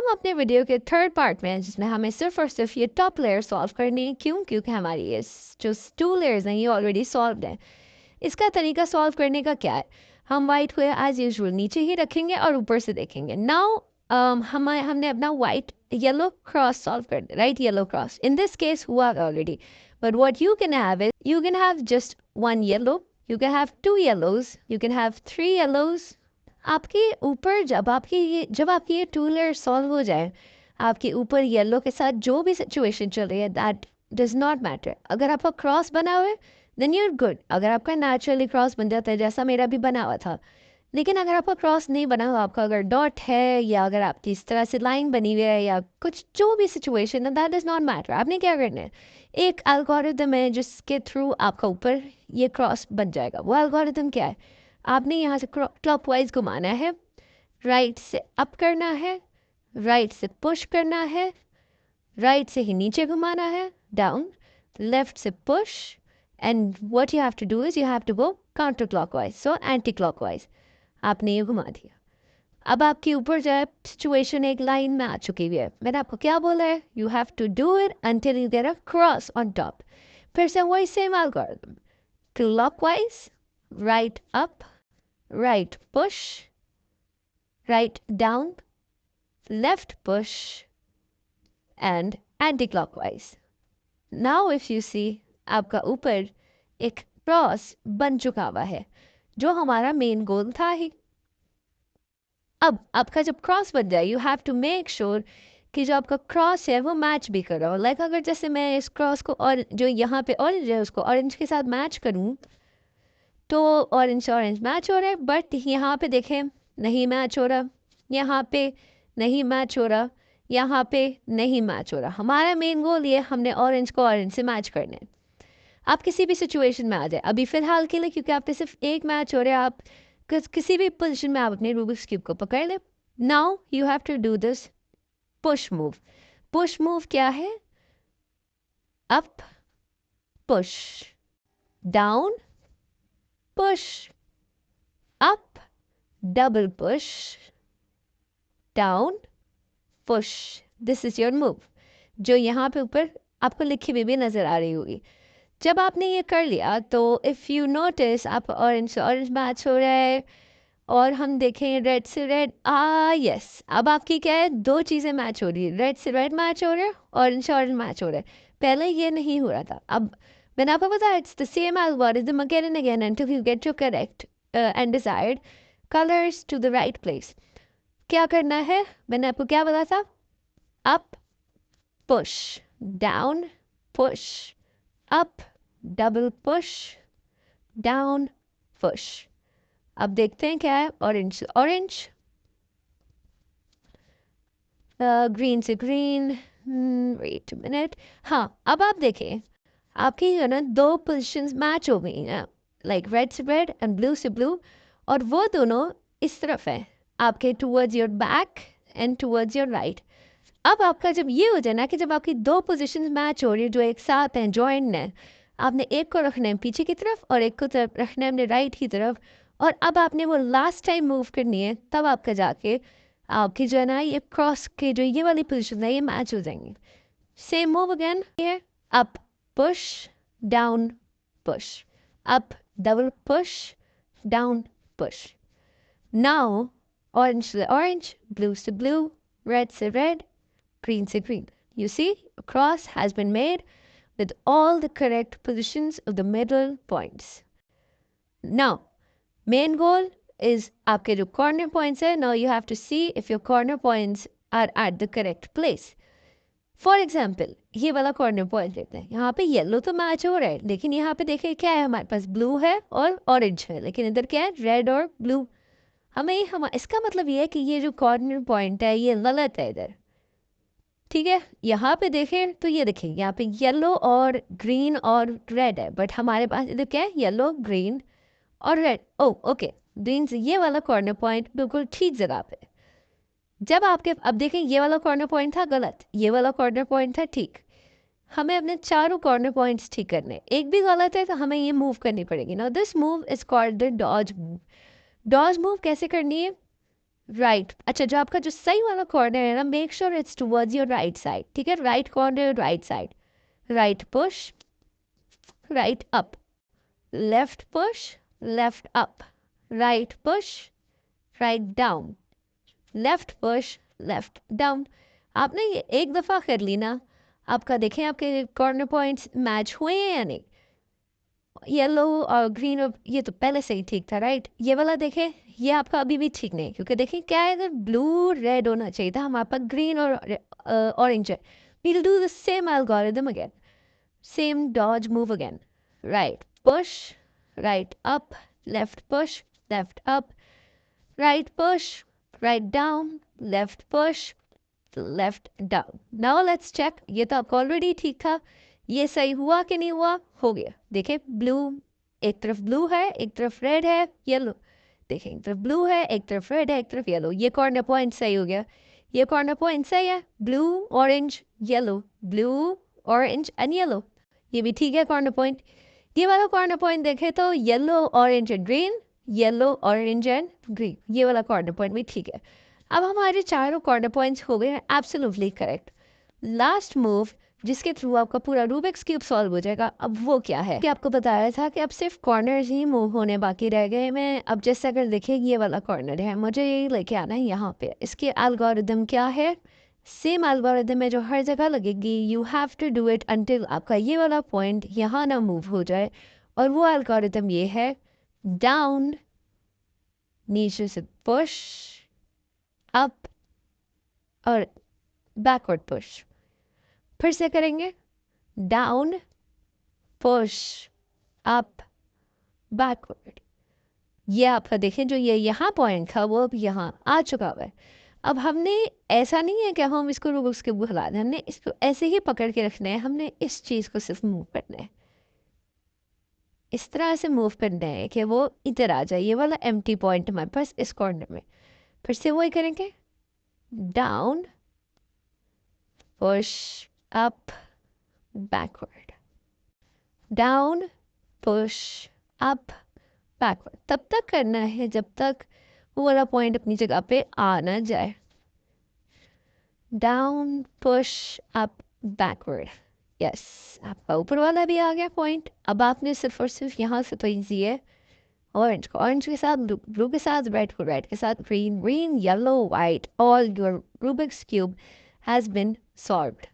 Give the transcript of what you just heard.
हम अपने वीडियो के थर्ड पार्ट में हैं, जिसमें हमें सिर्फ और सिर्फ ये टॉप लेयर सॉल्व करनी है। क्यों? क्योंकि हमारी ये जो 2 लेयर्स हैं ये ऑलरेडी सॉल्व हैं। इसका तरीका सॉल्व करने का क्या है, हम वाइट को एज यूजुअल नीचे ही रखेंगे और ऊपर से देखेंगे। नाउ हमने अपना वाइट येलो क्रॉस सॉल्व कर दिया, right yellow cross in this case हुआ already. But what you can have is you can have just 1 yellow, you can have 2 yellows, you can have 3 yellows. आपके ऊपर जब आपकी ये 2 लेयर सॉल्व हो जाए, आपके ऊपर येलो के साथ जो भी सिचुएशन चल रही है दैट डज नॉट मैटर। अगर आपका क्रॉस बना हुआ है देन यूर गुड। अगर आपका नेचुरली क्रॉस बन जाता है जैसा मेरा भी बना हुआ था, लेकिन अगर आपका क्रॉस नहीं बना हुआ, आपका अगर डॉट है या अगर आपकी इस तरह से लाइन बनी हुई है या कुछ जो भी सिचुएशन है दैट डज नॉट मैटर। आपने क्या करना है, एक एल्गोरिथम है जिसके थ्रू आपका ऊपर ये क्रॉस बन जाएगा। वो एल्गोरिथम क्या है, आपने यहाँ से क्लॉकवाइज घुमाना है, राइट से अप करना है, राइट से पुश करना है, राइट से ही नीचे घुमाना है, डाउन, लेफ्ट से push, and what you have to do is you have to go counter clockwise, so anti clockwise. आपने ये घुमा दिया। अब आपके ऊपर जो है सिचुएशन एक लाइन में आ चुकी हुई है। मैंने आपको क्या बोला है, you have to do it until you get a cross on top. फिर से वही same algorithm, clockwise, right up, right push, right down, left push, and anti-clockwise. Now if you see, आपका ऊपर एक क्रॉस बन चुका हुआ है जो हमारा मेन गोल था ही। अब आपका जब क्रॉस बन जाए you have to make sure कि जो आपका क्रॉस है वो मैच भी कर रहा हो। लाइक अगर जैसे मैं इस क्रॉस को और जो यहाँ पे ऑरेंज है उसको ऑरेंज के साथ मैच करूँ तो ऑरेंज ऑरेंज मैच हो रहा है, बट यहाँ पे देखें नहीं मैच हो रहा, यहाँ पे नहीं मैच हो रहा, यहाँ पे नहीं मैच हो रहा। हमारा मेन गोल ये हमने ऑरेंज को ऑरेंज से मैच करना है। आप किसी भी सिचुएशन में आ जाए अभी फ़िलहाल के लिए, क्योंकि आप पे सिर्फ एक मैच हो रहा है, आप किसी भी पोजिशन में आप अपने रूबिक्स क्यूब को पकड़ लें। Now you have to do this push move. Push move क्या है, up push, down push, up, double push, down, push. This is your move. जो यहाँ पे ऊपर आपको लिखी हुई भी नज़र आ रही होगी। जब आपने ये कर लिया तो इफ़ यू नोटिस आप ऑरेंज से ऑरेंज मैच हो रहा है और हम देखें रेड से रेड, यस, अब आपकी क्या है, 2 चीज़ें मैच हो रही है, रेड से रेड मैच हो रहा है, ऑरेंज से ऑरेंज मैच हो रहा है। पहले ये नहीं हो रहा था। अब मैंने आपको बताया it's the same algorithm again and again until you get your correct and desired colors to the right place. क्या करना है, मैंने आपको क्या बताया था, up push, down push, up double push, down push. अब देखते हैं क्या है, ऑरेंज से ऑरेंज, ग्रीन से ग्रीन, वेट मिनट, हाँ अब आप देखें आपकी है ना 2 पोजिशंस मैच हो गई हैं, लाइक रेड से रेड एंड ब्लू से ब्लू, और वो दोनों इस तरफ है आपके towards your back and towards your right. अब आपका जब ये हो जाए ना कि जब आपकी 2 पोजिशंस मैच हो रही है जो एक साथ हैं, जॉइंट हैं, आपने एक को रखना है पीछे की तरफ और एक को तरफ रखना है अपने राइट की तरफ, और अब आपने वो लास्ट टाइम मूव करनी है, तब आपका जाके आपकी जो है ना ये क्रॉस के जो ये वाली पोजिशन है ये मैच हो जाएंगी। सेम मूव अगेन, ये up push, down, push, up, double push, down, push. Now, orange to orange, blue to blue, red to red, green to green. You see, a cross has been made with all the correct positions of the middle points. Now, main goal is आपके जो corner points है, now you have to see if your corner points are at the correct place. For example ये वाला corner point लेते हैं, यहाँ पे yellow तो मैच हो रहा है, लेकिन यहाँ पे देखिए क्या है, हमारे पास ब्लू है और ऑरेंज है, लेकिन इधर क्या है, रेड और ब्लू। हम इसका मतलब ये है कि ये जो कॉर्नर पॉइंट है ये गलत है इधर, ठीक है। यहाँ पे देखें तो ये देखें यहाँ पे येलो और ग्रीन और रेड है, बट हमारे पास इधर क्या है, येलो ग्रीन और रेड। ओके, मीन्स ये वाला कॉर्नर पॉइंट बिल्कुल ठीक जगह पे। जब आपके अब देखें ये वाला कॉर्नर पॉइंट था गलत, ये वाला कॉर्नर पॉइंट था ठीक, हमें अपने चारों कॉर्नर पॉइंट्स ठीक करने, एक भी गलत है तो हमें ये मूव करनी पड़ेगी। Now this move is called the dodge move. Dodge move कैसे करनी है, राइट। अच्छा, जो आपका जो सही वाला कॉर्नर है ना, make sure it's towards your right side, ठीक है? Right corner, right side. Right push, right up, left push, left up, right push, right down, left push, left down. आपने ये एक दफ़ा कर ली ना, आपका देखें आपके कॉर्नर पॉइंट्स मैच हुए हैं या नहीं? येलो और ग्रीन, और ये तो पहले से ही ठीक था, राइट? ये वाला देखें, ये आपका अभी भी ठीक नहीं, क्योंकि देखिए क्या है, अगर ब्लू रेड होना चाहिए था, हमारे पास ग्रीन और ऑरेंज है। We'll do the same algorithm again, same dodge move again. Right push, right up, left push, left up, right push, right down, left push, left down. Now let's check, ये तो आपका already ठीक था, ये सही हुआ कि नहीं हुआ? हो गया। देखें ब्लू, एक तरफ ब्लू है, एक तरफ रेड है, येलो। देखें एक तरफ ब्लू है, एक तरफ रेड है, एक तरफ येलो। ये कॉर्नर पॉइंट सही हो गया, ये कॉर्नर पॉइंट सही है। Blue, orange, yellow, blue, orange and yellow, ये भी ठीक है कॉर्नर पॉइंट। ये वाला कॉर्नर पॉइंट देखें तो yellow, orange and green, yellow, orange and green, ये वाला कॉर्नर पॉइंट भी ठीक है। अब हमारे चारों कॉर्नर पॉइंट्स हो गए हैं एब्सोल्युटली करेक्ट। लास्ट मूव जिसके थ्रू आपका पूरा रूबिक्स क्यूब सॉल्व हो जाएगा, अब वो क्या है कि आपको बताया था कि अब सिर्फ कॉर्नर्स ही मूव होने बाकी रह गए। मैं अब जैसे अगर देखें ये वाला कॉर्नर है, मुझे ये लेके आना है यहाँ पे। इसके एल्गोरिदम क्या है? सेम एल्गोरिदम है जो हर जगह लगेगी। You have to do it until आपका ये वाला पॉइंट यहाँ ना मूव हो जाए। और वो एल्गोरिदम ये है, डाउन, नीचे से पुश, अप और बैकवर्ड पुश। फिर से करेंगे, डाउन, पुश, अप, बैकवर्ड। ये आपका देखें जो ये यहाँ पॉइंट था वो अब यहाँ आ चुका हुआ है। अब हमने ऐसा नहीं है कि हम इसको रूबिक्स क्यूब हिला दें, हमने इसको ऐसे ही पकड़ के रखना है। हमने इस चीज़ को सिर्फ मूव करना है, इस तरह से मूव करना है कि वो इधर आ जाए, ये वाला एम्प्टी पॉइंट हमारे पास इस कॉर्नर में। फिर से वही करेंगे, down, push, up, backward, down, push, up, backward. तब तक करना है जब तक वो वाला पॉइंट अपनी जगह पे आ ना जाए। Down, push, up, backward. Yes, आपका ऊपर वाला भी आ गया पॉइंट। अब आपने सिर्फ और सिर्फ यहाँ से तो ईजी है, ऑरेंज को ऑरेंज के साथ, ब्लू ब्लू के साथ, रेड को रेड के साथ, green green, yellow white, all your Rubik's cube has been solved.